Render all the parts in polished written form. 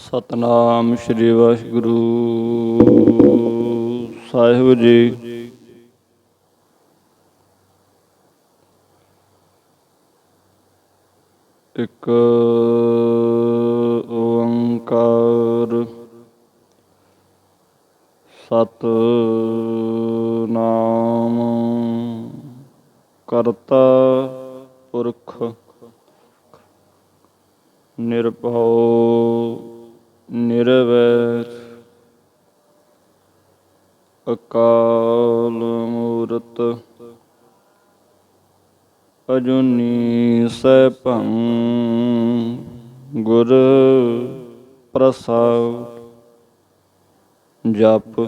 ਸਤਨਾਮ ਸ੍ਰੀ ਵਾਹਿਗੁਰੂ ਸਾਹਿਬ ਜੀ। ਇੱਕ ਓੰਕਾਰ ਸਤਿਨਾਮ ਕਰਤਾ ਪੁਰਖ ਨਿਰਭਉ ਨਿਰਵੈਰ ਅਕਾਲ ਮੂਰਤ ਅਜੂਨੀ ਸੈਭੰ ਗੁਰ ਪ੍ਰਸਾਦਿ। ਜਪ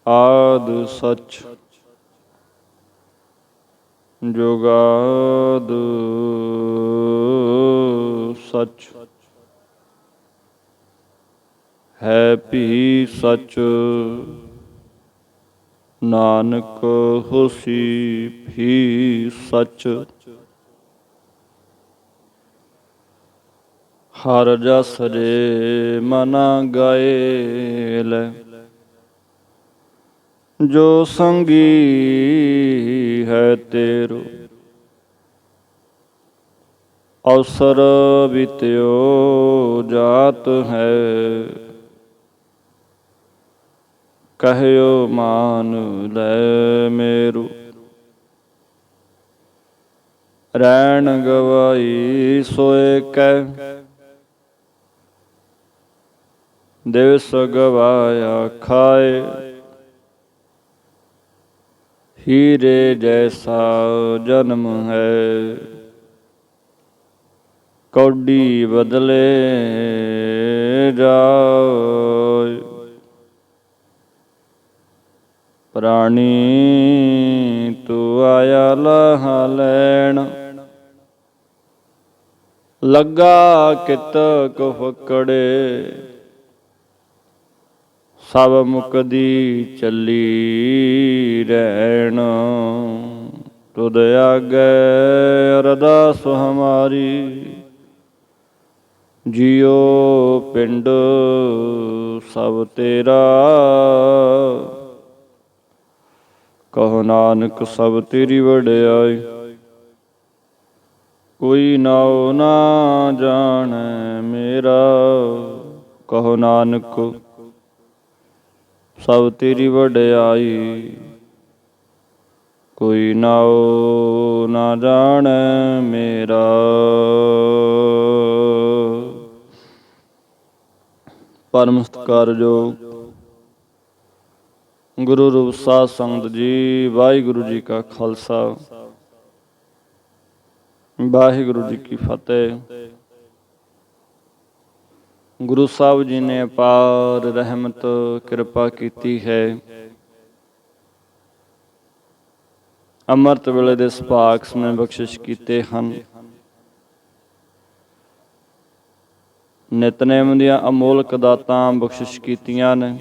ਆਦਿ ਸਚ ਜੁਗਾਦਿ ਸਚ ਹੈ ਭੀ ਸਚ ਨਾਨਕ ਹੋਸੀ ਭੀ ਸਚ। ਹਰ ਜਸ ਰੇ ਮਨ ਗਾਏ ਲੈ ਜੋ ਸੰਗੀ ਹੈ ਤੇਰੋ। ਅਵਸਰ ਬਿਤਿਓ ਜਾਤ ਹੈ ਕਹਿਓ ਮਾਨ ਲੈ ਮੇਰੂ। ਰੈਣ ਗਵਾਈ ਸੋਏ ਕੈ ਦਿਵਸ ਗਵਾਇਆ ਖਾਏ। ਹੀਰੇ ਜੈਸਾ ਜਨਮ ਹੈ ਕੌਡੀ ਬਦਲੇ ਜਾਏ। ਪ੍ਰਾਣੀ ਤੂੰ ਆਇਆ ਲਾਹਾ ਲੈਣ ਲੱਗਾ ਕਿਤ ਕੁ ਫਕੜੇ। ਸਭ ਮੁਕਦੀ ਚੱਲੀ ਰਹਿਣ ਤੁਧ ਆਗੇ ਅਰਦਾਸ ਹਮਾਰੀ। ਜਿਉ ਪਿੰਡ ਸਭ ਤੇਰਾ ਕਹੋ ਨਾਨਕ ਸਭ ਤੇਰੀ ਵਡਿਆਈ। ਕੋਈ ਨਾਉ ਨਾ ਜਾਣੈ ਮੇਰਾ ਕਹੋ ਨਾਨਕ ਸਭ ਤੇਰੀ ਵਡਿਆਈ। ਕੋਈ ਨਾਉ ਨਾ ਜਾਣੈ ਮੇਰਾ। ਪਰਮ ਸਤਿਕਾਰਯੋਗ ਗੁਰੂ ਰੂਪ ਸਾਧ ਸੰਗਤ ਜੀ, ਵਾਹਿਗੁਰੂ ਜੀ ਕਾ ਖਾਲਸਾ ਵਾਹਿਗੁਰੂ ਜੀ ਕੀ ਫਤਿਹ। ਗੁਰੂ ਸਾਹਿਬ ਜੀ ਨੇ ਅਪਾਰ ਰਹਿਮਤ ਕਿਰਪਾ ਕੀਤੀ ਹੈ। ਅੰਮ੍ਰਿਤ ਵੇਲੇ ਦੇ ਸੁਭਾਗ ਸਮੇਂ ਬਖਸ਼ਿਸ਼ ਕੀਤੇ ਹਨ। ਨਿਤਨੇਮ ਦੀਆਂ ਅਮੋਲਕ ਦਾਤਾਂ ਬਖਸ਼ਿਸ਼ ਕੀਤੀਆਂ ਨੇ।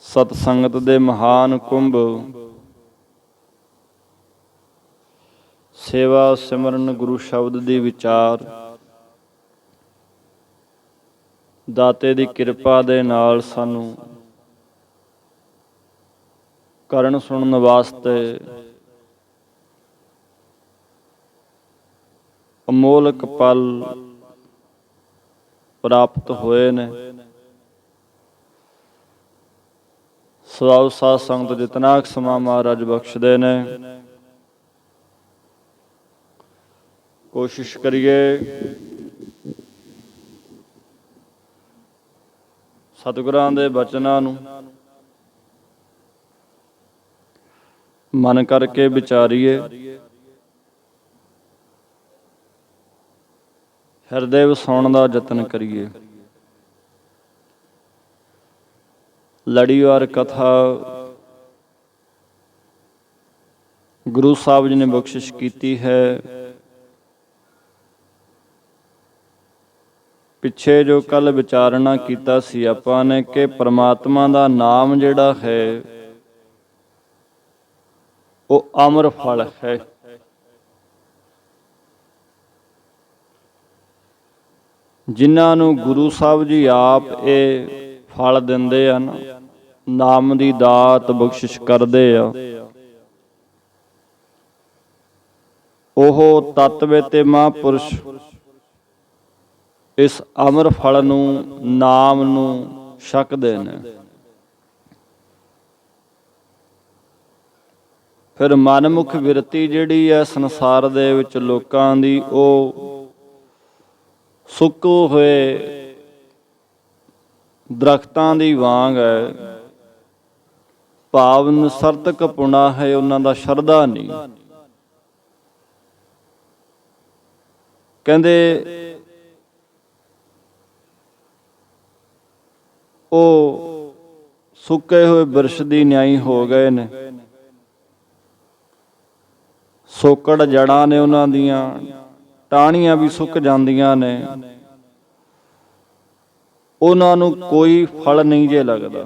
ਸਤ ਸੰਗਤ ਦੇ ਮਹਾਨ ਕੁੰਭ ਸੇਵਾ ਸਿਮਰਨ ਗੁਰੂ ਸ਼ਬਦ ਦੀ ਵਿਚਾਰ ਦਾਤੇ ਦੀ ਕਿਰਪਾ ਦੇ ਨਾਲ ਸਾਨੂੰ ਕਰਨ ਸੁਣਨ ਵਾਸਤੇ ਅਮੋਲਕ ਪਲ ਪ੍ਰਾਪਤ ਹੋਏ ਨੇ। ਸਵਾਉ ਸਾਧ ਸੰਗਤ ਜਿਤਨਾ ਕੁ ਸਮਾਂ ਮਹਾਰਾਜ ਬਖਸ਼ਦੇ ਨੇ ਕੋਸ਼ਿਸ਼ ਕਰੀਏ ਸਤਿਗੁਰਾਂ ਦੇ ਬਚਨਾਂ ਨੂੰ ਮਨ ਕਰਕੇ ਵਿਚਾਰੀਏ। ਹਿਰਦੇ ਵਸਾਉਣ ਦਾ ਯਤਨ ਕਰੀਏ। ਲੜੀਵਾਰ ਕਥਾ ਗੁਰੂ ਸਾਹਿਬ ਜੀ ਨੇ ਬਖਸ਼ਿਸ਼ ਕੀਤੀ ਹੈ। ਪਿੱਛੇ ਜੋ ਕੱਲ ਵਿਚਾਰਨਾ ਕੀਤਾ ਸੀ ਆਪਾਂ ਨੇ ਕਿ ਪ੍ਰਮਾਤਮਾ ਦਾ ਨਾਮ ਜਿਹੜਾ ਹੈ ਉਹ ਅਮਰ ਫਲ ਹੈ। ਜਿਨ੍ਹਾਂ ਨੂੰ ਗੁਰੂ ਸਾਹਿਬ ਜੀ ਆਪ ਇਹ ਫਲ ਦਿੰਦੇ ਹਨ, ਨਾਮ ਦੀ ਦਾਤ ਬਖਸ਼ਿਸ਼ ਕਰਦੇ ਆ, ਉਹ ਤਤਵੇ ਤੇ ਮਹਾਂਪੁਰਸ਼ ਇਸ ਅਮਰ ਫਲ ਨੂੰ, ਨਾਮ ਨੂੰ ਛਕਦੇ ਨੇ। ਫਿਰ ਮਨਮੁਖ ਬਿਰਤੀ ਜਿਹੜੀ ਹੈ ਸੰਸਾਰ ਦੇ ਵਿੱਚ ਲੋਕਾਂ ਦੀ, ਉਹ ਸੁੱਕੇ ਹੋਏ ਦਰਖਤਾਂ ਦੀ ਵਾਂਗ ਹੈ। ਭਾਵ ਨਿਸਰਤਕ ਪੁਣਾ ਹੈ, ਉਹਨਾਂ ਦਾ ਸ਼ਰਧਾ ਨਹੀਂ। ਕਹਿੰਦੇ ਉਹ ਸੁੱਕੇ ਹੋਏ ਬਿਰਛ ਦੀ ਨਿਆਈ ਹੋ ਗਏ ਨੇ। ਸੋਕੜ ਜੜਾਂ ਨੇ ਉਹਨਾਂ ਦੀਆਂ, ਟਾਹਣੀਆਂ ਵੀ ਸੁੱਕ ਜਾਂਦੀਆਂ ਨੇ, ਉਹਨਾਂ ਨੂੰ ਕੋਈ ਫਲ ਨਹੀਂ ਜੇ ਲੱਗਦਾ,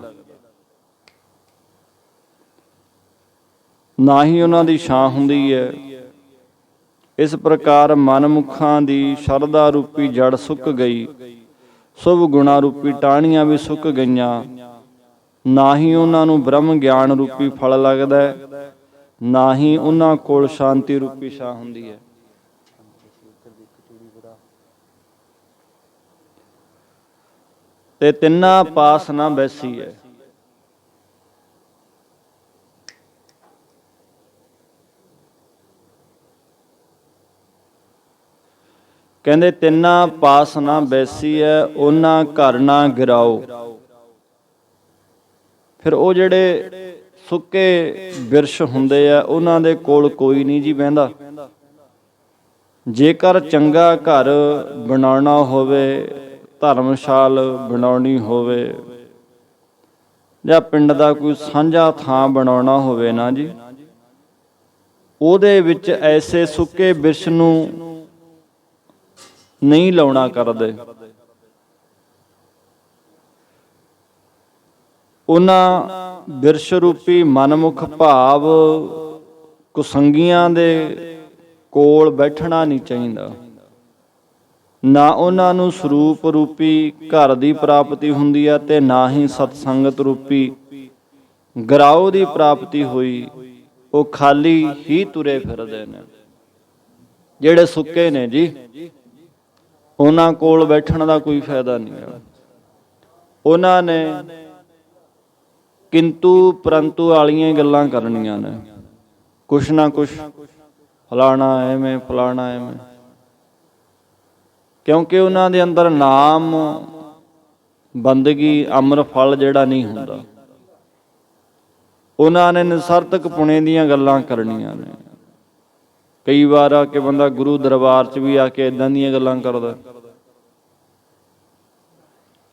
ਨਾ ਹੀ ਉਹਨਾਂ ਦੀ ਛਾਂ ਹੁੰਦੀ ਹੈ। ਇਸ ਪ੍ਰਕਾਰ ਮਨਮੁਖਾਂ ਦੀ ਸ਼ਰਧਾ ਰੂਪੀ ਜੜ ਸੁੱਕ ਗਈ, ਸ਼ੁਭ ਗੁਣਾ ਰੂਪੀ ਟਾਹਣੀਆਂ ਵੀ ਸੁੱਕ ਗਈਆਂ। ਨਾ ਹੀ ਉਹਨਾਂ ਨੂੰ ਬ੍ਰਹਮ ਗਿਆਨ ਰੂਪੀ ਫਲ ਲੱਗਦਾ, ਨਾ ਹੀ ਉਹਨਾਂ ਕੋਲ ਸ਼ਾਂਤੀ ਰੂਪੀ ਛਾਂ ਹੁੰਦੀ ਹੈ। ਤੇ ਤਿੰਨਾਂ ਪਾਸ ਨਾ ਬੈਸੀ ਹੈ। ਕਹਿੰਦੇ ਤਿੰਨਾਂ ਪਾਸ ਨਾ ਬੈਸੀ ਹੈ, ਉਹਨਾਂ ਘਰ ਨਾ ਗਿਰਾਓ। ਫਿਰ ਉਹ ਜਿਹੜੇ ਸੁੱਕੇ ਬਿਰਛ ਹੁੰਦੇ ਆ, ਉਹਨਾਂ ਦੇ ਕੋਲ ਕੋਈ ਨਹੀਂ ਜੀ ਬਹਿੰਦਾ। ਜੇਕਰ ਚੰਗਾ ਘਰ ਬਣਾਉਣਾ ਹੋਵੇ, ਧਰਮਸ਼ਾਲ ਬਣਾਉਣੀ ਹੋਵੇ, ਜਾਂ ਪਿੰਡ ਦਾ ਕੋਈ ਸਾਂਝਾ ਥਾਂ ਬਣਾਉਣਾ ਹੋਵੇ ਨਾ ਜੀ, ਉਹਦੇ ਵਿੱਚ ਐਸੇ ਸੁੱਕੇ ਬਿਰਛ ਨੂੰ ਨਹੀਂ ਲਾਉਣਾ ਕਰਦੇ। ਉਹਨਾਂ ਬਿਰਛ ਰੂਪੀ ਮਨਮੁਖ ਭਾਵ ਕੁਸੰਗੀਆਂ ਦੇ ਕੋਲ ਬੈਠਣਾ ਨਹੀਂ ਚਾਹੀਦਾ। ਨਾ ਉਹਨਾਂ ਨੂੰ ਸਰੂਪ ਰੂਪੀ ਘਰ ਦੀ ਪ੍ਰਾਪਤੀ ਹੁੰਦੀ ਹੈ, ਤੇ ਨਾ ਹੀ ਸਤਸੰਗਤ ਰੂਪੀ ਗਰਾਓ ਦੀ ਪ੍ਰਾਪਤੀ ਹੋਈ। ਉਹ ਖਾਲੀ ਹੀ ਤੁਰੇ ਫਿਰਦੇ ਨੇ। ਜਿਹੜੇ ਸੁੱਕੇ ਨੇ ਜੀ, ਉਹਨਾਂ ਕੋਲ ਬੈਠਣ ਦਾ ਕੋਈ ਫਾਇਦਾ ਨਹੀਂ ਹੈ। ਉਹਨਾਂ ਨੇ ਕਿੰਤੂ ਪਰੰਤੂ ਵਾਲੀਆਂ ਗੱਲਾਂ ਕਰਨੀਆਂ ਨੇ, ਕੁਛ ਨਾ ਕੁਛ, ਫਲਾਣਾ ਐਵੇਂ, ਫਲਾਣਾ ਐਵੇਂ, ਕਿਉਂਕਿ ਉਹਨਾਂ ਦੇ ਅੰਦਰ ਨਾਮ, ਬੰਦਗੀ, ਅੰਮ੍ਰਿਤ ਫਲ ਜਿਹੜਾ ਨਹੀਂ ਹੁੰਦਾ। ਉਹਨਾਂ ਨੇ ਨਿਸਰਤਕ ਪੁਣੇ ਦੀਆਂ ਗੱਲਾਂ ਕਰਨੀਆਂ ਨੇ। ਕਈ ਵਾਰ ਆ ਕੇ ਬੰਦਾ ਗੁਰੂ ਦਰਬਾਰ 'ਚ ਵੀ ਆ ਕੇ ਇੱਦਾਂ ਦੀਆਂ ਗੱਲਾਂ ਕਰਦਾ,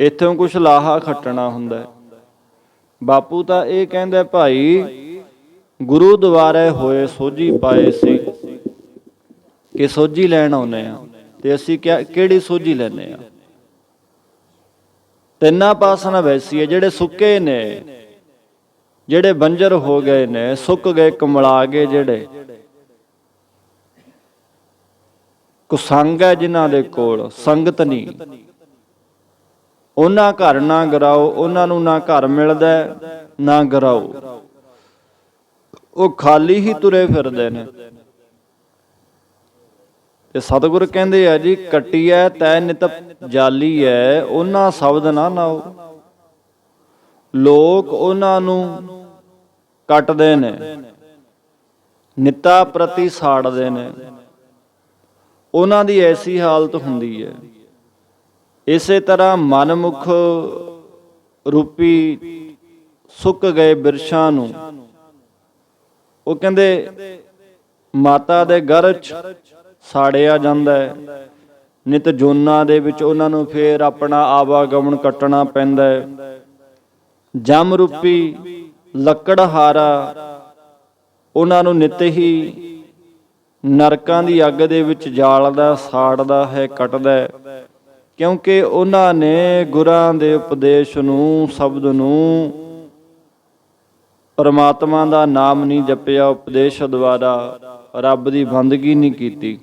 ਇੱਥੋਂ ਕੁਛ ਲਾਹਾ ਖੱਟਣਾ ਹੁੰਦਾ। ਬਾਪੂ ਤਾਂ ਇਹ ਕਹਿੰਦਾ, ਭਾਈ ਗੁਰੂ ਦੁਆਰੇ ਹੋਏ ਸੋਝੀ ਪਾਏ ਸੀ, ਕਿ ਸੋਝੀ ਲੈਣ ਆਉਂਦੇ ਆ, ਤੇ ਅਸੀਂ ਕਿਹੜੀ ਸੋਝੀ ਲੈਂਦੇ ਆ? ਤਿੰਨਾਂ ਪਾਸਾਂ ਨਾਲ ਵੈਸੀ ਹੈ। ਜਿਹੜੇ ਸੁੱਕੇ ਨੇ, ਜਿਹੜੇ ਬੰਜਰ ਹੋ ਗਏ ਨੇ, ਸੁੱਕ ਗਏ, ਕਮਲਾ ਗਏ, ਜਿਹੜੇ ਕੁਸੰਗ ਹੈ ਜਿਨ੍ਹਾਂ ਦੇ ਕੋਲ ਸੰਗਤ ਨਹੀਂ, ਉਹਨਾਂ ਘਰ ਨਾ ਗਿਰਾਓ। ਉਹਨਾਂ ਨੂੰ ਨਾ ਘਰ ਮਿਲਦਾ, ਨਾ ਗਿਰਾਓ। ਉਹ ਖਾਲੀ ਹੀ ਤੁਰੇ ਫਿਰਦੇ ਨੇ। ਤੇ ਸਤਿਗੁਰ ਕਹਿੰਦੇ ਆ ਜੀ, ਕੱਟੀ ਐ ਤੈ ਨਿਤ ਜਾਲੀ ਐ, ਉਹਨਾਂ ਸ਼ਬਦ ਨਾ ਨਾਓ। ਲੋਕ ਉਹਨਾਂ ਨੂੰ ਕੱਟਦੇ ਨੇ, ਨਿੱਤਾ ਪ੍ਰਤੀ ਸਾੜਦੇ ਨੇ। ਉਹਨਾਂ ਦੀ ਐਸੀ ਹਾਲਤ ਹੁੰਦੀ ਹੈ। ਇਸੇ ਤਰ੍ਹਾਂ ਮਨਮੁਖ ਰੂਪੀ ਸੁੱਕ ਗਏ ਬਿਰਛਾਂ ਨੂੰ ਉਹ ਕਹਿੰਦੇ ਮਾਤਾ ਦੇ ਗਰਭ 'ਚ ਸਾੜਿਆ ਜਾਂਦਾ ਹੈ। ਨਿਤ ਜੋਨਾਂ ਦੇ ਵਿੱਚ ਉਹਨਾਂ ਨੂੰ ਫੇਰ ਆਪਣਾ ਆਵਾਗਮਨ ਕੱਟਣਾ ਪੈਂਦਾ ਹੈ। ਜਮ ਰੂਪੀ ਲੱਕੜਹਾਰਾ ਉਹਨਾਂ ਨੂੰ ਨਿਤ ਹੀ ਨਰਕਾਂ ਦੀ ਅੱਗ ਦੇ ਵਿੱਚ ਜਾਲਦਾ, ਸਾੜਦਾ ਹੈ, ਕੱਟਦਾ ਹੈ। ਕਿਉਂਕਿ ਉਹਨਾਂ ਨੇ ਗੁਰਾਂ ਦੇ ਉਪਦੇਸ਼ ਨੂੰ, ਸ਼ਬਦ ਨੂੰ, ਪਰਮਾਤਮਾ ਦਾ ਨਾਮ ਨਹੀਂ ਜਪਿਆ, ਉਪਦੇਸ਼ ਦੁਆਰਾ ਰੱਬ ਦੀ ਬੰਦਗੀ ਨਹੀਂ ਕੀਤੀ।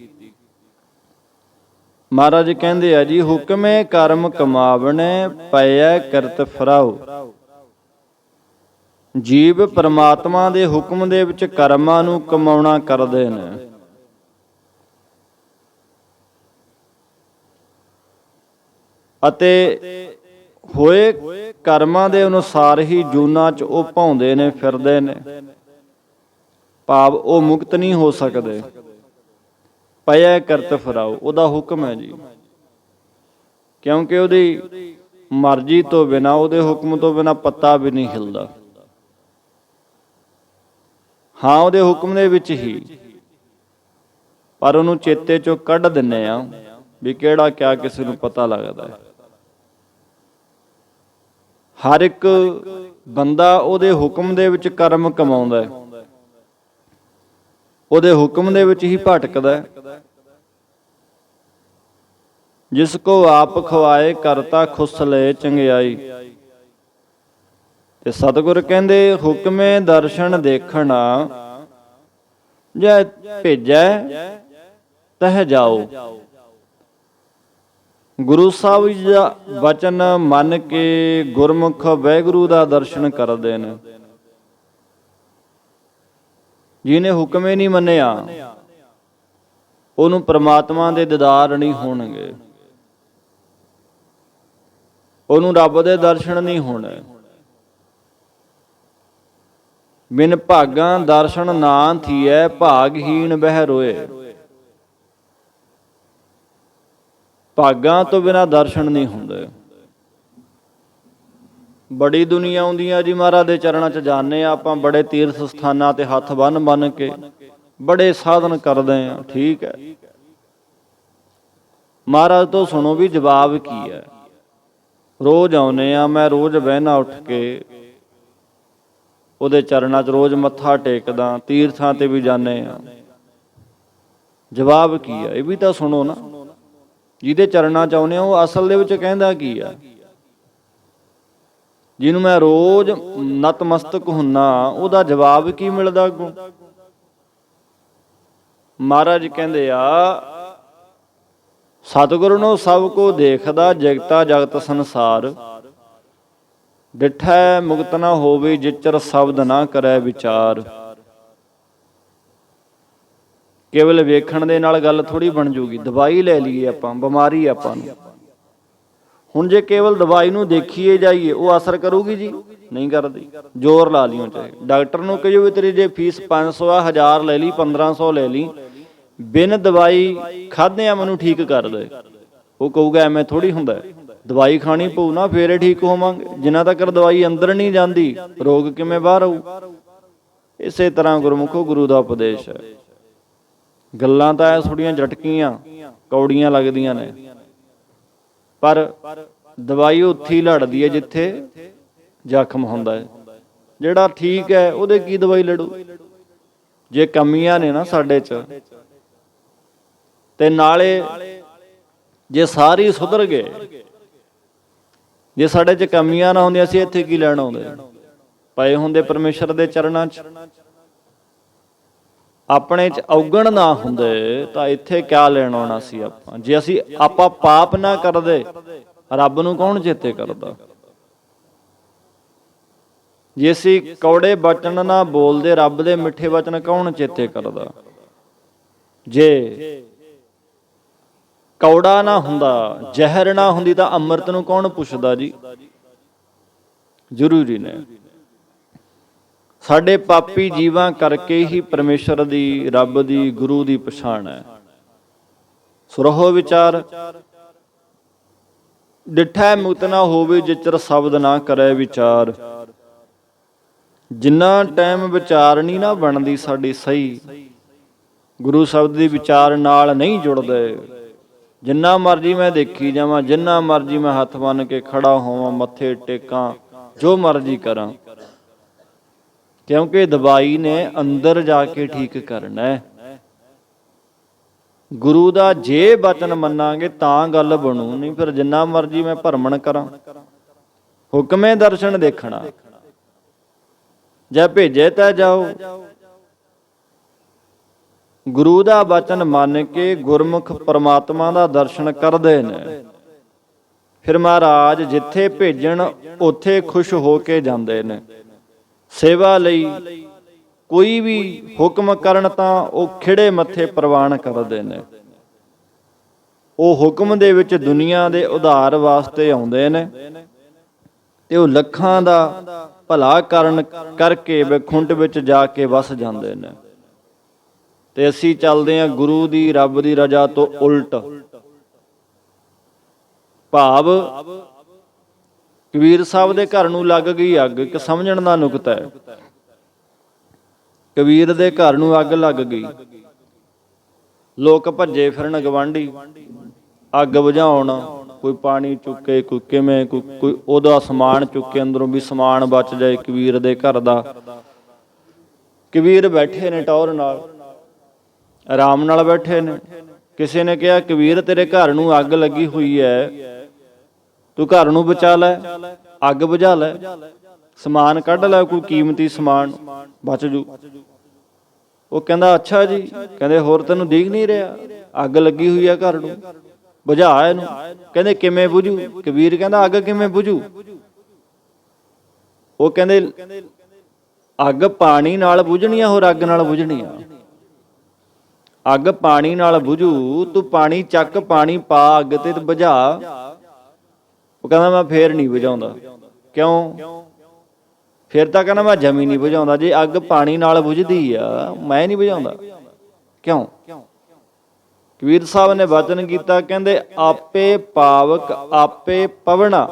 ਮਹਾਰਾਜ ਕਹਿੰਦੇ ਆ ਜੀ, ਹੁਕਮੇ ਕਰਮ ਕਮਾਵਣੇ ਪਇਐ ਕਰਤ ਫਰਾਉ। ਜੀਵ ਪਰਮਾਤਮਾ ਦੇ ਹੁਕਮ ਦੇ ਵਿੱਚ ਕਰਮਾਂ ਨੂੰ ਕਮਾਉਣਾ ਕਰਦੇ ਨੇ। ਅਤੇ ਹੋਏ ਕਰਮਾਂ ਦੇ ਅਨੁਸਾਰ ਹੀ ਜੂਨਾਂ 'ਚ ਉਹ ਭਾਉਂਦੇ ਨੇ, ਫਿਰਦੇ ਨੇ। ਭਾਵ ਉਹ ਮੁਕਤ ਨਹੀਂ ਹੋ ਸਕਦੇ। ਪਇਐ ਕਰਤ ਫਰਾਉ, ਉਹਦਾ ਹੁਕਮ ਹੈ ਜੀ। ਕਿਉਂਕਿ ਉਹਦੀ ਮਰਜ਼ੀ ਤੋਂ ਬਿਨਾਂ, ਉਹਦੇ ਹੁਕਮ ਤੋਂ ਬਿਨਾਂ ਪੱਤਾ ਵੀ ਨਹੀਂ ਹਿਲਦਾ। ਹਾਂ, ਉਹਦੇ ਹੁਕਮ ਦੇ ਵਿੱਚ ਹੀ, ਪਰ ਉਹਨੂੰ ਚੇਤੇ ਚੋਂ ਕੱਢ ਦਿੰਨੇ ਆ ਵੀ ਕਿਹੜਾ ਕਿਆ ਕਿਸੇ ਨੂੰ ਪਤਾ ਲੱਗਦਾ ਹੈ। ਹਰ ਇੱਕ ਬੰਦਾ ਉਹਦੇ ਹੁਕਮ ਦੇ ਵਿੱਚ ਕਰਮ ਕਮਾਉਂਦਾ ਹੈ, ਉਹਦੇ ਹੁਕਮ ਦੇ ਵਿੱਚ ਹੀ ਭਟਕਦਾ ਹੈ। ਜਿਸ ਕੋ ਆਪ ਖਵਾਏ ਕਰਤਾ ਖੁਸ ਲਏ ਚੰਗਿਆਈ। ਤੇ ਸਤਿਗੁਰ ਕਹਿੰਦੇ, ਹੁਕਮੇ ਦਰਸ਼ਨ ਦੇਖਣਾ ਜੈ ਭੇਜੈ ਤਹ ਜਾਓ। ਗੁਰੂ ਸਾਹਿਬ ਜੀ ਦਾ ਵਚਨ ਮੰਨ ਕੇ ਗੁਰਮੁਖ ਵਾਹਿਗੁਰੂ ਦਾ ਦਰਸ਼ਨ ਕਰਦੇ ਨੇ। ਜਿਹਨੇ ਹੁਕਮੇ ਨਹੀਂ ਮੰਨਿਆ, ਉਹਨੂੰ ਪ੍ਰਮਾਤਮਾ ਦੇ ਦੀਦਾਰ ਨਹੀਂ ਹੋਣਗੇ, ਉਹਨੂੰ ਰੱਬ ਦੇ ਦਰਸ਼ਨ ਨਹੀਂ ਹੋਣੇ। ਬਿਨ ਭਾਗਾਂ ਦਰਸ਼ਨ ਨਾ ਥੀਐ, ਭਾਗਹੀਣ ਬਹਿ ਰੋਏ। ਭਾਗਾਂ ਤੋਂ ਬਿਨਾਂ ਦਰਸ਼ਨ ਨਹੀਂ ਹੁੰਦੇ। ਬੜੀ ਦੁਨੀਆ ਆਉਂਦੀ ਆ ਜੀ ਮਹਾਰਾਜ ਦੇ ਚਰਨਾਂ 'ਚ ਜਾਂਦੇ ਆ ਆਪਾਂ, ਬੜੇ ਤੀਰਥ ਸਥਾਨਾਂ ਤੇ ਹੱਥ ਬੰਨ ਕੇ ਬੜੇ ਸਾਧਨ ਕਰਦੇ ਆ, ਠੀਕ ਹੈ। ਮਹਾਰਾਜ ਤੋਂ ਸੁਣੋ ਵੀ ਜਵਾਬ ਕੀ ਹੈ। ਰੋਜ਼ ਆਉਨੇ ਆ, ਮੈਂ ਰੋਜ਼ ਬਹਿਣਾ ਉੱਠ ਕੇ ਉਹਦੇ ਚਰਨਾਂ 'ਚ, ਰੋਜ਼ ਮੱਥਾ ਟੇਕਦਾ, ਤੀਰਥਾਂ ਤੇ ਵੀ ਜਾਂਦੇ ਆ। ਜਵਾਬ ਕੀ ਹੈ ਇਹ ਵੀ ਤਾਂ ਸੁਣੋ ਨਾ। ਜਿਹਦੇ ਚਰਨਾਂ 'ਚ ਆਉਨੇ ਆ ਉਹ ਅਸਲ ਦੇ ਵਿੱਚ ਕਹਿੰਦਾ ਕੀ ਆ। ਜਿਹਨੂੰ ਮੈਂ ਰੋਜ਼ ਨਤਮਸਤਕ ਹੁੰਨਾ, ਉਹਦਾ ਜਵਾਬ ਕੀ ਮਿਲਦਾ ਅੱਗੋਂ। ਮਹਾਰਾਜ ਕਹਿੰਦੇ ਆ, ਸਤਿਗੁਰੂ ਨੂੰ ਸਭ ਕੋ ਦੇਖਦਾ, ਜਗਤਾ ਜਗਤ ਸੰਸਾਰ। ਡਿਠੈ ਮੁਕਤ ਨਾ ਹੋਵੇ, ਜਿਚਰ ਸ਼ਬਦ ਨਾ ਕਰੈ ਵਿਚਾਰ। ਕੇਵਲ ਵੇਖਣ ਦੇ ਨਾਲ ਗੱਲ ਥੋੜੀ ਬਣ ਜੂਗੀ। ਦਵਾਈ ਲੈ ਲਈਏ ਆਪਾਂ, ਬਿਮਾਰੀ ਆਪਾਂ ਨੂੰ, ਹੁਣ ਜੇ ਕੇਵਲ ਦਵਾਈ ਨੂੰ ਦੇਖੀਏ ਜਾਈਏ, ਉਹ ਅਸਰ ਕਰੂਗੀ ਜੀ? ਨਹੀਂ ਕਰਦੀ। ਜ਼ੋਰ ਲਾ ਲਿਓ, ਚਾਹੇ ਡਾਕਟਰ ਨੂੰ ਕਹੀਓ ਵੀ ਤੇਰੀ ਜੇ ਫੀਸ 500 ਆ, 1000 ਲੈ ਲਈ, 1500 ਲੈ ਲਈ, ਬਿਨ ਦਵਾਈ ਖਾਧਿਆਂ ਮੈਨੂੰ ਠੀਕ ਕਰ ਦੇ। ਉਹ ਕਹੂਗਾ ਐਵੇਂ ਥੋੜੀ ਹੁੰਦਾ, ਦਵਾਈ ਖਾਣੀ ਪਊ ਨਾ, ਫੇਰ ਠੀਕ ਹੋਵਾਂਗੇ। ਜਿੰਨਾ ਤੱਕ ਦਵਾਈ ਅੰਦਰ ਨਹੀਂ ਜਾਂਦੀ, ਰੋਗ ਕਿਵੇਂ ਬਾਹਰ ਆਊ। ਇਸੇ ਤਰ੍ਹਾਂ ਗੁਰਮੁਖੋ ਗੁਰੂ ਦਾ ਉਪਦੇਸ਼ ਹੈ। ਗੱਲਾਂ ਤਾਂ ਐ ਥੋੜੀਆਂ ਝਟਕੀਆਂ ਕੌੜੀਆਂ ਲੱਗਦੀਆਂ ਨੇ, ਪਰ ਦਵਾਈ ਉੱਥੇ ਹੀ ਲੜਦੀ ਹੈ ਜਿੱਥੇ ਜ਼ਖਮ ਹੁੰਦਾ ਹੈ। ਜਿਹੜਾ ਠੀਕ ਹੈ ਉਹਦੇ ਕੀ ਦਵਾਈ ਲੜੂ। ਜੇ ਕਮੀਆਂ ਨੇ ਨਾ ਸਾਡੇ 'ਚ, ਤੇ ਨਾਲੇ ਜੇ ਸਾਰੀ ਸੁਧਰ ਗਏ, ਜੇ ਸਾਡੇ 'ਚ ਕਮੀਆਂ ਨਾ ਹੁੰਦੀਆਂ, ਅਸੀਂ ਇੱਥੇ ਕੀ ਲੈਣ ਆਉਂਦੇ। ਪਏ ਹੁੰਦੇ ਪਰਮੇਸ਼ਰ ਦੇ ਚਰਨਾਂ 'ਚ। ਆਪਣੇ 'ਚ ਔਗਣ ਨਾ ਹੁੰਦੇ ਤਾਂ ਇੱਥੇ ਕਿਆ ਲੈਣ ਆਉਣਾ ਸੀ ਆਪਾਂ। ਜੇ ਅਸੀਂ ਆਪਾਂ ਪਾਪ ਨਾ ਕਰਦੇ, ਰੱਬ ਨੂੰ ਕੌਣ ਚੇਤੇ ਕਰਦਾ। ਜੇ ਅਸੀਂ ਕੌੜੇ ਬਚਨ ਨਾ ਬੋਲਦੇ, ਰੱਬ ਦੇ ਮਿੱਠੇ ਵਚਨ ਕੌਣ ਚੇਤੇ ਕਰਦਾ। ਜੇ ਕੌੜਾ ਨਾ ਹੁੰਦਾ, ਜ਼ਹਿਰ ਨਾ ਹੁੰਦੀ, ਤਾਂ ਅੰਮ੍ਰਿਤ ਨੂੰ ਕੌਣ ਪੁੱਛਦਾ ਜੀ। ਜ਼ਰੂਰੀ ਨੇ। ਸਾਡੇ ਪਾਪੀ ਜੀਵਾਂ ਕਰਕੇ ਹੀ ਪਰਮੇਸ਼ਰ ਦੀ, ਰੱਬ ਦੀ, ਗੁਰੂ ਦੀ ਪਛਾਣ ਹੈ। ਸੁਰਹੋ ਵਿਚਾਰ ਡਿਠੈ ਮੁਕਤ ਨਾ ਹੋਵੇ, ਜਿਚਰ ਸ਼ਬਦ ਨਾ ਕਰੇ ਵਿਚਾਰ। ਜਿੰਨਾ ਟਾਈਮ ਵਿਚਾਰਨੀ ਨਾ ਬਣਦੀ ਸਾਡੀ ਸਹੀ, ਗੁਰੂ ਸ਼ਬਦ ਦੀ ਵਿਚਾਰ ਨਾਲ ਨਹੀਂ ਜੁੜਦੇ, ਜਿੰਨਾ ਮਰਜੀ ਮੈਂ ਦੇਖੀ ਜਾਵਾਂ, ਜਿੰਨਾ ਮਰਜੀ ਮੈਂ ਹੱਥ ਬੰਨ ਕੇ ਖੜਾ ਹੋਵਾਂ, ਮੱਥੇ ਟੇਕਾਂ, ਜੋ ਮਰਜੀ ਕਰਾਂ, ਕਿਉਂਕਿ ਦਵਾਈ ਨੇ ਅੰਦਰ ਜਾ ਕੇ ਠੀਕ ਕਰਨਾ ਹੈ। ਗੁਰੂ ਦਾ ਜੇ ਬਚਨ ਮੰਨਾਂਗੇ ਤਾਂ ਗੱਲ ਬਣੂ, ਨਹੀਂ ਫਿਰ ਜਿੰਨਾ ਮਰਜੀ ਮੈਂ ਭਰਮਣ ਕਰਾਂ। ਹੁਕਮੇ ਦਰਸ਼ਨ ਦੇਖਣਾ ਜੈ ਭੇਜੇ ਤੈ ਜਾਓ। ਗੁਰੂ ਦਾ ਬਚਨ ਮੰਨ ਕੇ ਗੁਰਮੁਖ ਪਰਮਾਤਮਾ ਦਾ ਦਰਸ਼ਨ ਕਰਦੇ ਨੇ। ਫਿਰ ਮਹਾਰਾਜ ਜਿੱਥੇ ਭੇਜਣ ਉੱਥੇ ਖੁਸ਼ ਹੋ ਕੇ ਜਾਂਦੇ ਨੇ। ਸੇਵਾ ਲਈ ਕੋਈ ਵੀ ਹੁਕਮ ਕਰਨ ਤਾਂ ਉਹ ਖਿੜੇ ਮੱਥੇ ਪ੍ਰਵਾਨ ਕਰਦੇ ਨੇ। ਉਹ ਹੁਕਮ ਦੇ ਵਿੱਚ ਦੁਨੀਆ ਦੇ ਉਧਾਰ ਵਾਸਤੇ ਆਉਂਦੇ ਨੇ ਤੇ ਉਹ ਲੱਖਾਂ ਦਾ ਭਲਾ ਕਰਨ ਕਰਕੇ ਵੈਕੁੰਠ ਵਿੱਚ ਜਾ ਕੇ ਵਸ ਜਾਂਦੇ ਨੇ। ਤੇ ਅਸੀਂ ਚੱਲਦੇ ਹਾਂ ਗੁਰੂ ਦੀ ਰੱਬ ਦੀ ਰਜ਼ਾ ਤੋਂ ਉਲਟ। ਭਾਵ ਕਬੀਰ ਸਾਹਿਬ ਦੇ ਘਰ ਨੂੰ ਲੱਗ ਗਈ ਅੱਗ। ਇੱਕ ਸਮਝਣ ਦਾ ਨੁਕਤਾ ਹੈ। ਕਬੀਰ ਦੇ ਘਰ ਨੂੰ ਅੱਗ ਲੱਗ ਗਈ। ਲੋਕ ਭੱਜੇ ਫਿਰਨ ਗਵਾਂਢੀ ਅੱਗ ਬੁਝਾਉਣ। ਕੋਈ ਪਾਣੀ ਚੁੱਕੇ, ਕੋਈ ਕਿਵੇਂ, ਕੋਈ ਉਹਦਾ ਸਮਾਨ ਚੁੱਕੇ ਅੰਦਰੋਂ ਵੀ ਸਮਾਨ ਬਚ ਜਾਏ ਕਬੀਰ ਦੇ ਘਰ ਦਾ। ਕਬੀਰ ਬੈਠੇ ਨੇ ਟੌਰ ਨਾਲ, ਆਰਾਮ ਨਾਲ ਬੈਠੇ ਨੇ। ਕਿਸੇ ਨੇ ਕਿਹਾ ਕਬੀਰ ਤੇਰੇ ਘਰ ਨੂੰ ਅੱਗ ਲੱਗੀ ਹੋਈ ਹੈ, ਤੂੰ ਘਰ ਨੂੰ ਬਚਾ ਲੈ, ਅੱਗ ਬੁਝਾ ਲੈ, ਸਮਾਨ ਕੱਢ ਲੈ, ਕੋਈ ਕੀਮਤੀ ਸਮਾਨ ਬਚ ਜੂ। ਉਹ ਕਹਿੰਦਾ ਅੱਛਾ ਜੀ। ਕਹਿੰਦੇ ਹੋਰ ਤੈਨੂੰ ਦਿਖ ਨਹੀਂ ਰਿਹਾ ਅੱਗ ਲੱਗੀ ਹੋਈ ਹੈ ਘਰ ਨੂੰ, ਬੁਝਾ ਇਹਨੂੰ। ਕਹਿੰਦੇ ਕਿਵੇਂ ਬੁਝੂ? ਕਬੀਰ ਕਹਿੰਦਾ ਅੱਗ ਕਿਵੇਂ ਬੁਝੂ? ਉਹ ਕਹਿੰਦੇ ਅੱਗ ਪਾਣੀ ਨਾਲ ਬੁਝਣੀ ਆ, ਹੋਰ ਅੱਗ ਨਾਲ ਬੁਝਣੀ ਆ? ਅੱਗ ਪਾਣੀ ਨਾਲ ਬੁਝੂ, ਤੂੰ ਪਾਣੀ ਚੱਕ, ਪਾਣੀ ਪਾ ਅੱਗ ਤੇ ਬੁਝਾ। ਉਹ ਕਹਿੰਦਾ ਮੈਂ ਫੇਰ ਨਹੀਂ ਬੁਝਾਉਂਦਾ। ਕਿਉਂ? ਫਿਰ ਤਾਂ ਕਹਿੰਦਾ ਮੈਂ ਜਮੀ ਨਹੀਂ ਬੁਝਾਉਂਦਾ। ਜੇ ਅੱਗ ਪਾਣੀ ਨਾਲ ਬੁਝਦੀ ਆ ਮੈਂ ਨਹੀਂ ਬੁਝਾਉਂਦਾ। ਕਿਉਂ? ਕਬੀਰ ਸਾਹਿਬ ਨੇ ਵਚਨ ਕੀਤਾ, ਕਹਿੰਦੇ ਆਪੇ ਪਾਵਕ ਆਪੇ ਪਵਣਾ।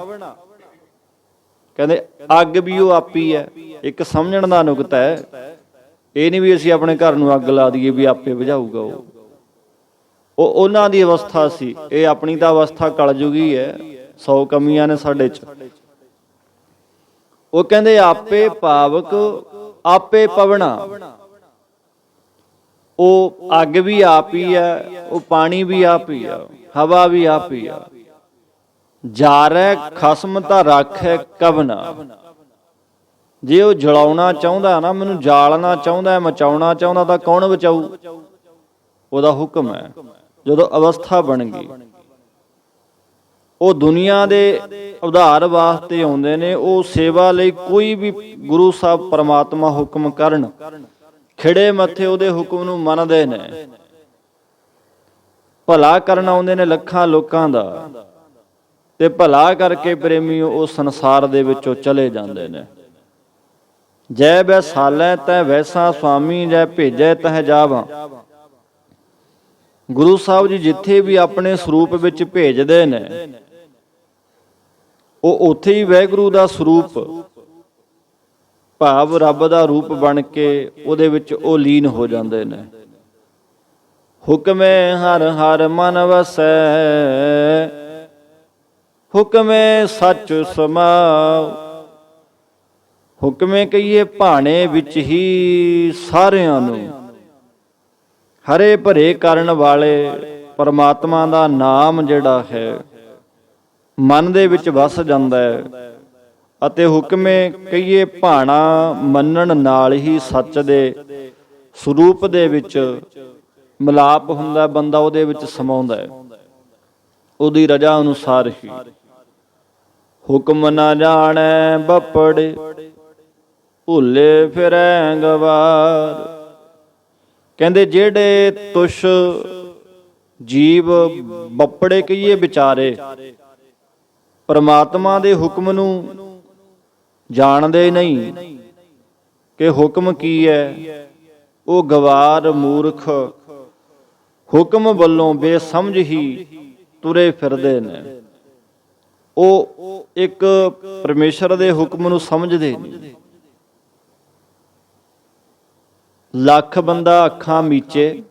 ਕਹਿੰਦੇ ਅੱਗ ਵੀ ਉਹ ਆਪੀ ਹੈ। ਇੱਕ ਸਮਝਣ ਦਾ ਨੁਕਤਾ ਹੈ। ਇਹ ਨਹੀਂ ਵੀ ਅਸੀਂ ਆਪਣੇ ਘਰ ਨੂੰ ਅੱਗ ਲਾ ਦਈਏ ਵੀ ਆਪੇ ਬੁਝਾਊਗਾ। ਉਹ ਉਹਨਾਂ ਦੀ ਅਵਸਥਾ ਸੀ। ਇਹ ਆਪਣੀ ਤਾਂ ਅਵਸਥਾ ਕਲਯੁਗੀ ਹੈ। 100 ਕਮੀਆਂ ਨੇ ਸਾਡੇ 'ਚ। ਉਹ ਕਹਿੰਦੇ ਆਪੇ ਪਾਵਕ ਆਪੇ ਪਵਣਾ। ਉਹ ਅੱਗ ਵੀ ਆਪ ਹੀ ਆ, ਉਹ ਪਾਣੀ ਵੀ ਆਪ ਹੀ ਆ, ਹਵਾ ਵੀ ਆਪ ਹੀ ਆ। ਜਾਰੈ ਖਸਮ ਤਾਂ ਰਾਖੈ ਕਵਨਾ। ਜੇ ਉਹ ਜਲਾਉਣਾ ਚਾਹੁੰਦਾ ਨਾ, ਮੈਨੂੰ ਜਾਲਣਾ ਚਾਹੁੰਦਾ, ਮਚਾਉਣਾ ਚਾਹੁੰਦਾ, ਤਾਂ ਕੌਣ ਬਚਾਊ? ਉਹਦਾ ਹੁਕਮ ਹੈ। ਜਦੋਂ ਅਵਸਥਾ ਬਣ ਗਈ, ਉਹ ਦੁਨੀਆ ਦੇ ਉਧਾਰ ਵਾਸਤੇ ਆਉਂਦੇ ਨੇ। ਉਹ ਸੇਵਾ ਲਈ ਕੋਈ ਵੀ ਗੁਰੂ ਸਾਹਿਬ ਪਰਮਾਤਮਾ ਹੁਕਮ ਕਰਨ, ਖਿੜੇ ਮੱਥੇ ਉਹਦੇ ਹੁਕਮ ਨੂੰ ਮੰਨਦੇ ਨੇ। ਭਲਾ ਕਰਨ ਆਉਂਦੇ ਨੇ ਲੱਖਾਂ ਲੋਕਾਂ ਦਾ, ਤੇ ਭਲਾ ਕਰਕੇ ਪ੍ਰੇਮੀਓ ਉਹ ਸੰਸਾਰ ਦੇ ਵਿੱਚੋਂ ਚਲੇ ਜਾਂਦੇ ਨੇ। ਜੈ ਵੈਸਾਲੈ ਤੈ ਵੈਸਾ ਸੁਆਮੀ, ਜੈ ਭੇਜੈ ਤਹਿ ਜਾਵਾਂ। ਗੁਰੂ ਸਾਹਿਬ ਜੀ ਜਿੱਥੇ ਵੀ ਆਪਣੇ ਸਰੂਪ ਵਿੱਚ ਭੇਜਦੇ ਨੇ, ਉਹ ਉੱਥੇ ਹੀ ਵਾਹਿਗੁਰੂ ਦਾ ਸਰੂਪ, ਭਾਵ ਰੱਬ ਦਾ ਰੂਪ ਬਣ ਕੇ ਉਹਦੇ ਵਿੱਚ ਉਹ ਲੀਨ ਹੋ ਜਾਂਦੇ ਨੇ। ਹੁਕਮੇ ਹਰ ਹਰ ਮਨ ਵਸੈ, ਹੁਕਮੇ ਸੱਚ ਸਮਾਉ। ਹੁਕਮੇ ਕਹੀਏ ਭਾਣੇ ਵਿੱਚ ਹੀ ਸਾਰਿਆਂ ਨੂੰ ਹਰੇ ਭਰੇ ਕਰਨ ਵਾਲੇ ਪਰਮਾਤਮਾ ਦਾ ਨਾਮ ਜਿਹੜਾ ਹੈ ਮਨ ਦੇ ਵਿੱਚ ਵਸ ਜਾਂਦਾ ਹੈ। ਅਤੇ ਹੁਕਮੇ ਕਹੀਏ ਭਾਣਾ ਮੰਨਣ ਨਾਲ ਹੀ ਸੱਚ ਦੇ ਸਰੂਪ ਦੇ ਵਿੱਚ ਮਿਲਾਪ ਹੁੰਦਾ, ਬੰਦਾ ਉਹਦੇ ਵਿੱਚ ਸਮਾਉਂਦਾ ਹੈ ਉਹਦੀ ਰਜ਼ਾ ਅਨੁਸਾਰ ਹੀ। ਹੁਕਮ ਨਾ ਜਾਣੈ ਬੱਪੜੇ, ਭੁੱਲੇ ਫਿਰੈ ਗਵਾਰ। ਕਹਿੰਦੇ ਜਿਹੜੇ ਤੁਸ਼ ਜੀਵ ਬੱਪੜੇ ਕਹੀਏ ਵਿਚਾਰੇ, ਪਰਮਾਤਮਾ ਦੇ ਹੁਕਮ ਨੂੰ ਜਾਣਦੇ ਨਹੀਂ ਕਿ ਹੁਕਮ ਕੀ ਹੈ, ਉਹ ਗਵਾਰ ਮੂਰਖ ਹੁਕਮ ਵੱਲੋਂ ਬੇਸਮਝ ਹੀ ਤੁਰੇ ਫਿਰਦੇ ਨੇ। ਉਹ ਇੱਕ ਪਰਮੇਸ਼ਰ ਦੇ ਹੁਕਮ ਨੂੰ ਸਮਝਦੇ ਨਹੀਂ। ਲੱਖ ਬੰਦਾ ਅੱਖਾਂ ਮੀਚੇ,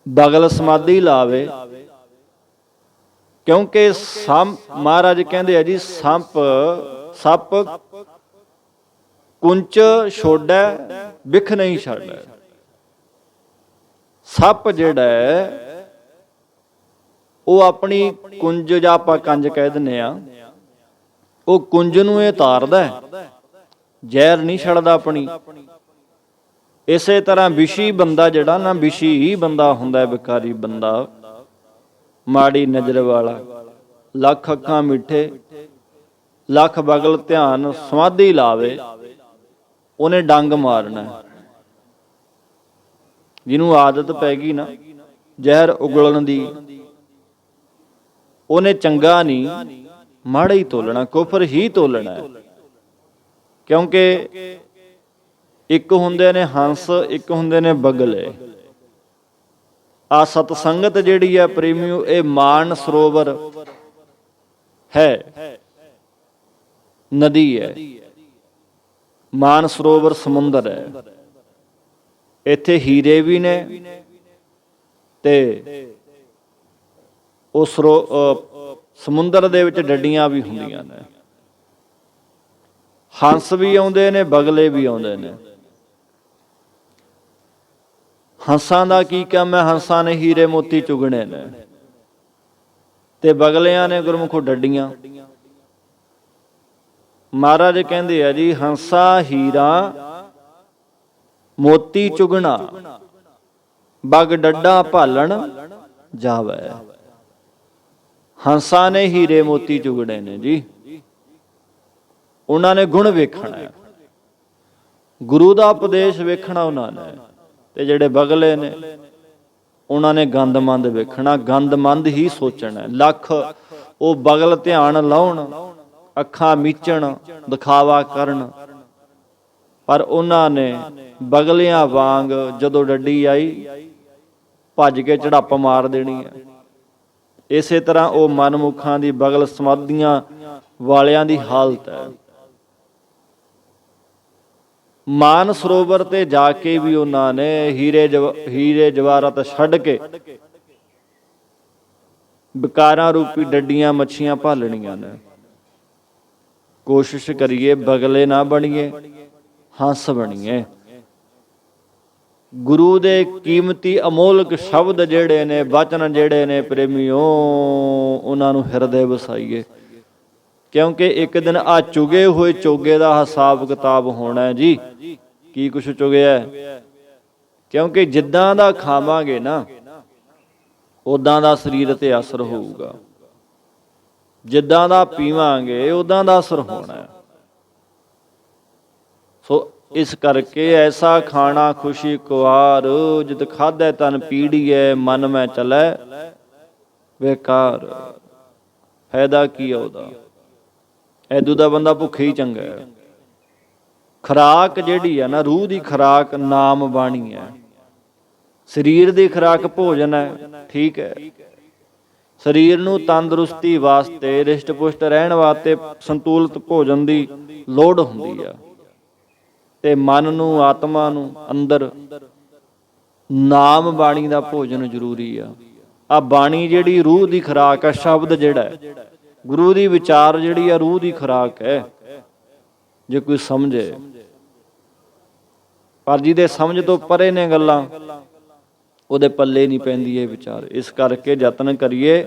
ਬਗਲ ਸਮਾਧੀ ਲਾਵੇ, ਕਿਉਂਕਿ ਮਹਾਰਾਜ ਕਹਿੰਦੇ ਆ ਜੀ, ਸੱਪ ਕੁੰਚ ਛੋੜੈ ਵਿਖ ਨਹੀਂ ਛੱਡੈ। ਸੱਪ ਜਿਹੜਾ ਹੈ ਉਹ ਆਪਣੀ ਕੁੰਜ, ਜਾਂ ਆਪਾਂ ਕੰਜ ਕਹਿ ਦਿੰਦੇ ਆ, ਉਹ ਕੁੰਜ ਨੂੰ ਇਹ ਤਾਰਦਾ, ਜ਼ਹਿਰ ਨਹੀਂ ਛੱਡਦਾ ਆਪਣੀ। ਇਸੇ ਤਰ੍ਹਾਂ ਵਿਸ਼ੀ ਬੰਦਾ ਜਿਹੜਾ ਨਾ, ਵਿਸ਼ੀ ਹੀ ਬੰਦਾ ਹੁੰਦਾ, ਵਿਕਾਰੀ ਬੰਦਾ, ਮਾੜੀ ਨਜ਼ਰ ਵਾਲਾ, ਲੱਖ ਅੱਖਾਂ ਮਿੱਠੇ, ਲੱਖ ਬਗਲ ਧਿਆਨ ਸਮਾਧੀ ਲਾਵੇ, ਉਹਨੇ ਡੰਗ ਮਾਰਨਾ। ਜਿਹਨੂੰ ਆਦਤ ਪੈ ਗਈ ਨਾ ਜ਼ਹਿਰ ਉਗਲਣ ਦੀ, ਉਹਨੇ ਚੰਗਾ ਨਹੀਂ ਮਾੜਾ ਹੀ ਤੋਲਣਾ, ਕੁਫਰ ਹੀ ਤੋਲਣਾ। ਕਿਉਂਕਿ ਇੱਕ ਹੁੰਦੇ ਨੇ ਹੰਸ, ਇੱਕ ਹੁੰਦੇ ਨੇ ਬਗਲੇ। ਆ ਸਤਸੰਗਤ ਜਿਹੜੀ ਹੈ ਪ੍ਰੇਮੀਓ, ਇਹ ਮਾਨ ਸਰੋਵਰ ਹੈ, ਨਦੀ ਹੈ। ਮਾਨ ਸਰੋਵਰ ਸਮੁੰਦਰ ਹੈ। ਇੱਥੇ ਹੀਰੇ ਵੀ ਨੇ ਤੇ ਉਸ ਸਮੁੰਦਰ ਦੇ ਵਿੱਚ ਡੱਡੀਆਂ ਵੀ ਹੁੰਦੀਆਂ ਨੇ। ਹੰਸ ਵੀ ਆਉਂਦੇ ਨੇ, ਬਗਲੇ ਵੀ ਆਉਂਦੇ ਨੇ। ਹੰਸਾਂ ਦਾ ਕੀ ਕੰਮ ਹੈ? ਹੰਸਾਂ ਨੇ ਹੀਰੇ ਮੋਤੀ ਚੁਗਣੇ ਨੇ, ਤੇ ਬਗਲਿਆਂ ਨੇ ਗੁਰਮੁਖੋ ਡੱਡੀਆਂ। ਮਹਾਰਾਜ ਕਹਿੰਦੇ ਆ ਜੀ, ਹੰਸਾ ਹੀਰਾ ਮੋਤੀ ਚੁਗਣਾ, ਬਗ ਡੱਡਾ ਭਾਲਣ ਜਾਵੇ। ਹੰਸਾਂ ਨੇ ਹੀਰੇ ਮੋਤੀ ਚੁਗਣੇ ਨੇ ਜੀ, ਉਹਨਾਂ ਨੇ ਗੁਣ ਵੇਖਣਾ ਹੈ, ਗੁਰੂ ਦਾ ਉਪਦੇਸ਼ ਵੇਖਣਾ ਉਹਨਾਂ ਨੇ। ਤੇ ਜਿਹੜੇ ਬਗਲੇ ਨੇ, ਉਹਨਾਂ ਨੇ ਗੰਦਮੰਦ ਵੇਖਣਾ, ਗੰਦਮੰਦ ਹੀ ਸੋਚਣਾ। ਲੱਖ ਉਹ ਬਗਲ ਧਿਆਨ ਲਾਉਣ, ਅੱਖਾਂ ਮੀਚਣ, ਦਿਖਾਵਾ ਕਰਨ, ਪਰ ਉਹਨਾਂ ਨੇ ਬਗਲਿਆਂ ਵਾਂਗ ਜਦੋਂ ਡੱਡੀ ਆਈ ਭੱਜ ਕੇ ਝੜੱਪ ਮਾਰ ਦੇਣੀ ਹੈ। ਇਸੇ ਤਰ੍ਹਾਂ ਉਹ ਮਨਮੁਖਾਂ ਦੀ ਬਗਲ ਸਮਾਧੀਆਂ ਵਾਲਿਆਂ ਦੀ ਹਾਲਤ ਹੈ। ਮਾਨ ਸਰੋਵਰ ਤੇ ਜਾ ਕੇ ਵੀ ਉਹਨਾਂ ਨੇ ਹੀਰੇ ਜਵਾਹਰਾਤ ਛੱਡ ਕੇ ਵਿਕਾਰਾਂ ਰੂਪੀ ਡੱਡੀਆਂ ਮੱਛੀਆਂ ਭਾਲਣੀਆਂ ਨੇ। ਕੋਸ਼ਿਸ਼ ਕਰੀਏ ਬਗਲੇ ਨਾ ਬਣੀਏ, ਹੰਸ ਬਣੀਏ। ਗੁਰੂ ਦੇ ਕੀਮਤੀ ਅਮੋਲਕ ਸ਼ਬਦ ਜਿਹੜੇ ਨੇ, ਵਚਨ ਜਿਹੜੇ ਨੇ ਪ੍ਰੇਮੀਓ, ਉਹਨਾਂ ਨੂੰ ਹਿਰਦੇ ਵਸਾਈਏ। ਕਿਉਂਕਿ ਇੱਕ ਦਿਨ ਆ ਚੁਗੇ ਹੋਏ ਚੋਗੇ ਦਾ ਹਿਸਾਬ ਕਿਤਾਬ ਹੋਣਾ ਜੀ। ਕੀ ਕੁਛ ਚੁਗਿਆ? ਕਿਉਂਕਿ ਜਿੱਦਾਂ ਦਾ ਖਾਵਾਂਗੇ ਨਾ, ਉਦਾਂ ਦਾ ਸਰੀਰ ਤੇ ਅਸਰ ਹੋਊਗਾ। ਜਿੱਦਾਂ ਦਾ ਪੀਵਾਂਗੇ, ਉਦਾਂ ਦਾ ਅਸਰ ਹੋਣਾ। ਸੋ ਇਸ ਕਰਕੇ ਐਸਾ ਖਾਣਾ ਖੁਸ਼ੀ ਕੁਆਰ, ਜਿਤ ਖਾਧੈ ਤਨ ਪੀੜੀਐ, ਮਨ ਮੈਂ ਚਲੈ ਬੇਕਾਰ। ਫਾਇਦਾ ਕੀ ਹੈ ਉਹਦਾ? ਐਦੂ ਦਾ ਬੰਦਾ ਭੁੱਖੇ ਹੀ ਚੰਗਾ ਹੈ। ਖੁਰਾਕ ਜਿਹੜੀ ਹੈ ਨਾ, ਰੂਹ ਦੀ ਖੁਰਾਕ ਨਾਮ ਬਾਣੀ ਹੈ। ਸਰੀਰ ਦੀ ਖੁਰਾਕ ਭੋਜਨ ਹੈ, ਠੀਕ ਹੈ। ਸਰੀਰ ਨੂੰ ਤੰਦਰੁਸਤੀ ਵਾਸਤੇ, ਰਿਸ਼ਟ ਪੁਸ਼ਟ ਰਹਿਣ ਵਾਸਤੇ ਸੰਤੁਲਿਤ ਭੋਜਨ ਦੀ ਲੋੜ ਹੁੰਦੀ ਆ। ਤੇ ਮਨ ਨੂੰ, ਆਤਮਾ ਨੂੰ ਅੰਦਰ ਨਾਮ ਬਾਣੀ ਦਾ ਭੋਜਨ ਜ਼ਰੂਰੀ ਆ। ਆ ਬਾਣੀ ਜਿਹੜੀ ਰੂਹ ਦੀ ਖੁਰਾਕ ਆ, ਸ਼ਬਦ ਜਿਹੜਾ ਗੁਰੂ ਦੀ ਵਿਚਾਰ ਜਿਹੜੀ ਆ, ਰੂਹ ਦੀ ਖੁਰਾਕ ਹੈ। ਜੇ ਕੋਈ ਸਮਝੇ, ਪਰ ਜਿਹਦੇ ਸਮਝ ਤੋਂ ਪਰੇ ਨੇ ਗੱਲਾਂ, ਉਹਦੇ ਪੱਲੇ ਨਹੀਂ ਪੈਂਦੀ ਇਹ ਵਿਚਾਰ। ਇਸ ਕਰਕੇ ਯਤਨ ਕਰੀਏ,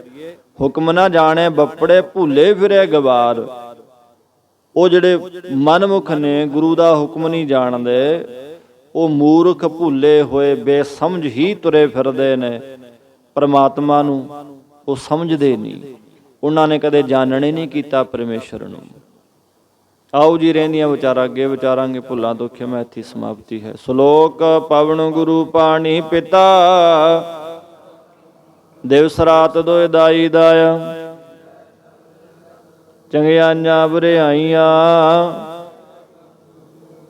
ਹੁਕਮ ਨਾ ਜਾਣੇ ਬੱਪੜੇ, ਭੁੱਲੇ ਫਿਰੇ ਗਵਾਰ। ਉਹ ਜਿਹੜੇ ਮਨਮੁਖ ਨੇ, ਗੁਰੂ ਦਾ ਹੁਕਮ ਨਹੀਂ ਜਾਣਦੇ, ਉਹ ਮੂਰਖ ਭੁੱਲੇ ਹੋਏ ਬੇਸਮਝ ਹੀ ਤੁਰੇ ਫਿਰਦੇ ਨੇ। ਪਰਮਾਤਮਾ ਨੂੰ ਉਹ ਸਮਝਦੇ ਨਹੀਂ, ਉਹਨਾਂ ਨੇ ਕਦੇ ਜਾਣਨੇ ਨਹੀਂ ਕੀਤਾ ਪਰਮੇਸ਼ਰ ਨੂੰ। ਆਓ ਜੀ, ਰਹਿੰਦੀਆਂ ਵਿਚਾਰਾਂ ਅੱਗੇ ਵਿਚਾਰਾਂਗੇ। ਭੁੱਲਾਂ ਤੋਂ ਖਿਮਾ, ਇੱਥੇ ਸਮਾਪਤੀ ਹੈ। ਸ਼ਲੋਕ ਪਵਨ ਗੁਰੂ ਪਾਣੀ ਪਿਤਾ, ਦਿਵਸ ਰਾਤ ਦੋਇ ਦਾਈ ਦਾਇਆ। ਚੰਗਿਆਈਆਂ ਬੁਰਿਆਈਆਂ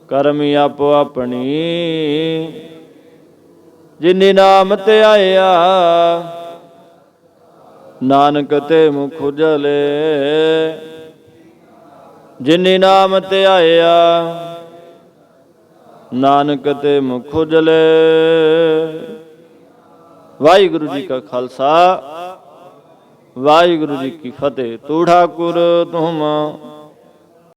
ਕਰਮੀ ਆਪੋ ਆਪਣੀ, ਜਿਨੀ ਨਾਮ ਤੇ ਆਇਆ ਨਾਨਕ ਤੇ ਮੁਖ ਉਜਲੇ। ਜਿਨੀ ਨਾਮ ਤੇ ਆਇਆ ਨਾਨਕ ਤੇ ਮੁਖ ਉਜਲੇ। ਵਾਹਿਗੁਰੂ ਜੀ ਕਾ ਖਾਲਸਾ, ਵਾਹਿਗੁਰੂ ਜੀ ਕੀ ਫਤਿਹ। ਤੂੰ ਠਾਕੁਰ ਤੁਮ